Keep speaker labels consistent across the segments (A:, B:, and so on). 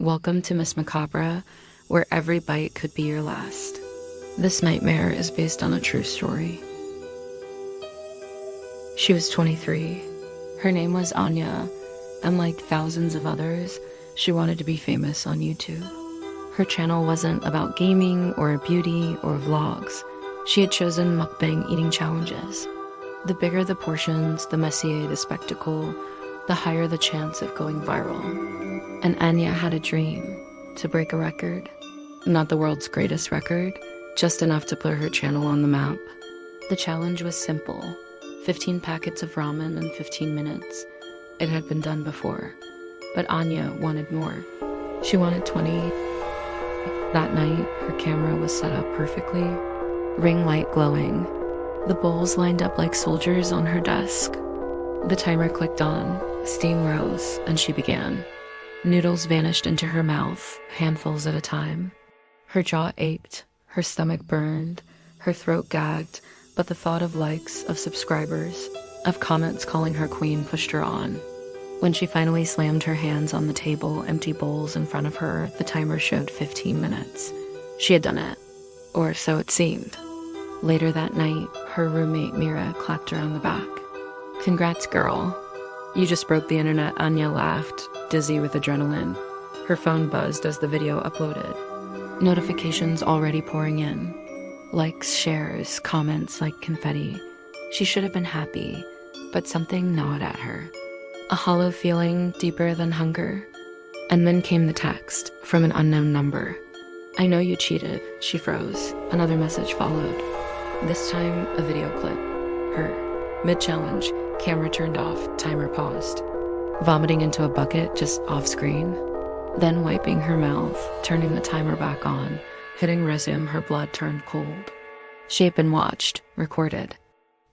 A: Welcome to Miss Macabre, where every bite could be your last. This nightmare is based on a true story. She was 23. Her name was Anya, and like thousands of others, she wanted to be famous on YouTube. Her channel wasn't about gaming or beauty or vlogs. She had chosen mukbang eating challenges. The bigger the portions, the messier the spectacle, the higher the chance of going viral. And Anya had a dream, to break a record. Not the world's greatest record, just enough to put her channel on the map. The challenge was simple: 15 packets of ramen in 15 minutes. It had been done before, but Anya wanted more. She wanted 20. That night, her camera was set up perfectly, ring light glowing. The bowls lined up like soldiers on her desk. The timer clicked on, steam rose, and she began. Noodles vanished into her mouth, handfuls at a time. Her jaw ached, her stomach burned, her throat gagged, but the thought of likes, of subscribers, of comments calling her queen pushed her on. When she finally slammed her hands on the table, empty bowls in front of her, the timer showed 15 minutes. She had done it, or so it seemed. Later that night, her roommate Mira clapped her on the back. "Congrats, girl. You just broke the internet," Anya laughed, dizzy with adrenaline. Her phone buzzed as the video uploaded. Notifications already pouring in. Likes, shares, comments like confetti. She should have been happy, but something gnawed at her. A hollow feeling deeper than hunger. And then came the text from an unknown number. "I know you cheated." She froze. Another message followed. This time, a video clip. Her. Mid-challenge, camera turned off, timer paused. Vomiting into a bucket just off-screen. Then wiping her mouth, turning the timer back on, hitting resume, her blood turned cold. She had been watched, recorded.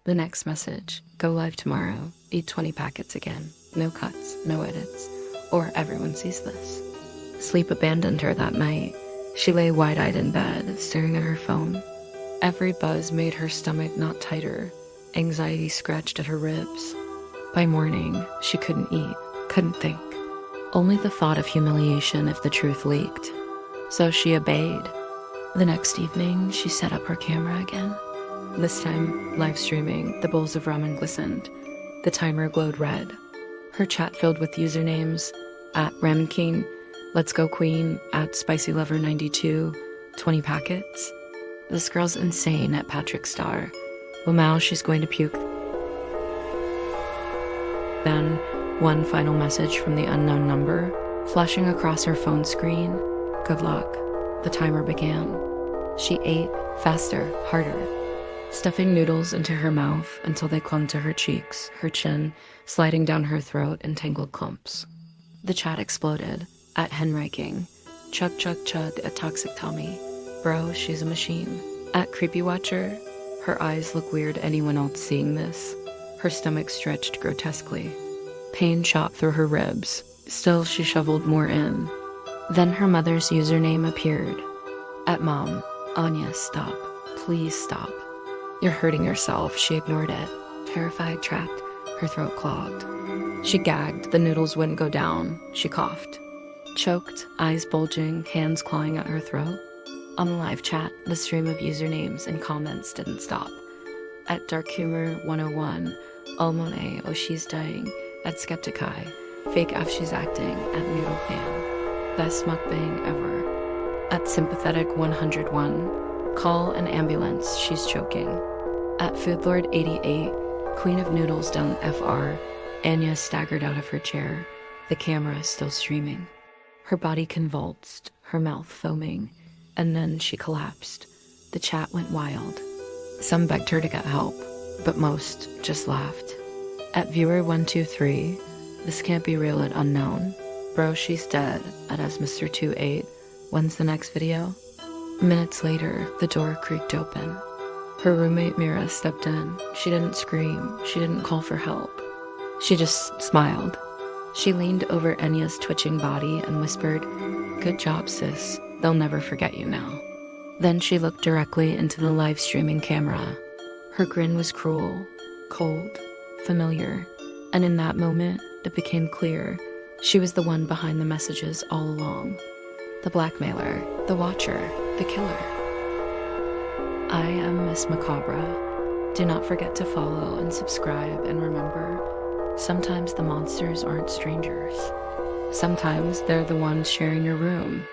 A: The next message: "Go live tomorrow, eat 20 packets again. No cuts, no edits, or everyone sees this." Sleep abandoned her that night. She lay wide-eyed in bed, staring at her phone. Every buzz made her stomach knot tighter. Anxiety scratched at her ribs. By morning, she couldn't eat, couldn't think. Only the thought of humiliation if the truth leaked. So she obeyed. The next evening, she set up her camera again. This time, live streaming, the bowls of ramen glistened. The timer glowed red. Her chat filled with usernames: at Ramen King, Let's Go Queen, at SpicyLover92, 20 packets. This girl's insane, at Patrick Star. Wow, she's going to puke. Then, one final message from the unknown number, flashing across her phone screen. Good luck. The timer began. She ate, faster, harder, stuffing noodles into her mouth until they clung to her cheeks, her chin, sliding down her throat in tangled clumps. The chat exploded, at Henriking. Chug chug chug, at Toxic Tommy. Bro, she's a machine. At Creepy Watcher. Her eyes look weird anyone else seeing this. Her stomach stretched grotesquely. Pain shot through her ribs. Still, she shoveled more in. Then her mother's username appeared. At Mom. "Anya, stop. Please stop. You're hurting yourself." She ignored it. Terrified, trapped, her throat clogged. She gagged. The noodles wouldn't go down. She coughed. Choked, eyes bulging, hands clawing at her throat. On the live chat, the stream of usernames and comments didn't stop. At Dark Humor 101, Almone, oh she's dying. At Skeptikai, fake af she's acting. At Noodle Fan, best mukbang ever. At Sympathetic 101, call an ambulance, she's choking. At Foodlord 88, Queen of Noodles down FR, Anya staggered out of her chair, the camera still streaming. Her body convulsed, her mouth foaming. And then she collapsed. The chat went wild. Some begged her to get help, but most just laughed. At Viewer 123, this can't be real at Unknown. Bro, she's dead. At as Mr. 28, when's the next video? Minutes later, the door creaked open. Her roommate Mira stepped in. She didn't scream. She didn't call for help. She just smiled. She leaned over Anya's twitching body and whispered, "Good job, sis. They'll never forget you now." Then she looked directly into the live streaming camera. Her grin was cruel, cold, familiar, and in that moment, it became clear She was the one behind the messages all along. The blackmailer, the watcher, the killer. I am Miss Macabre. Do not forget to follow and subscribe, and remember, sometimes the monsters aren't strangers. Sometimes they're the ones sharing your room.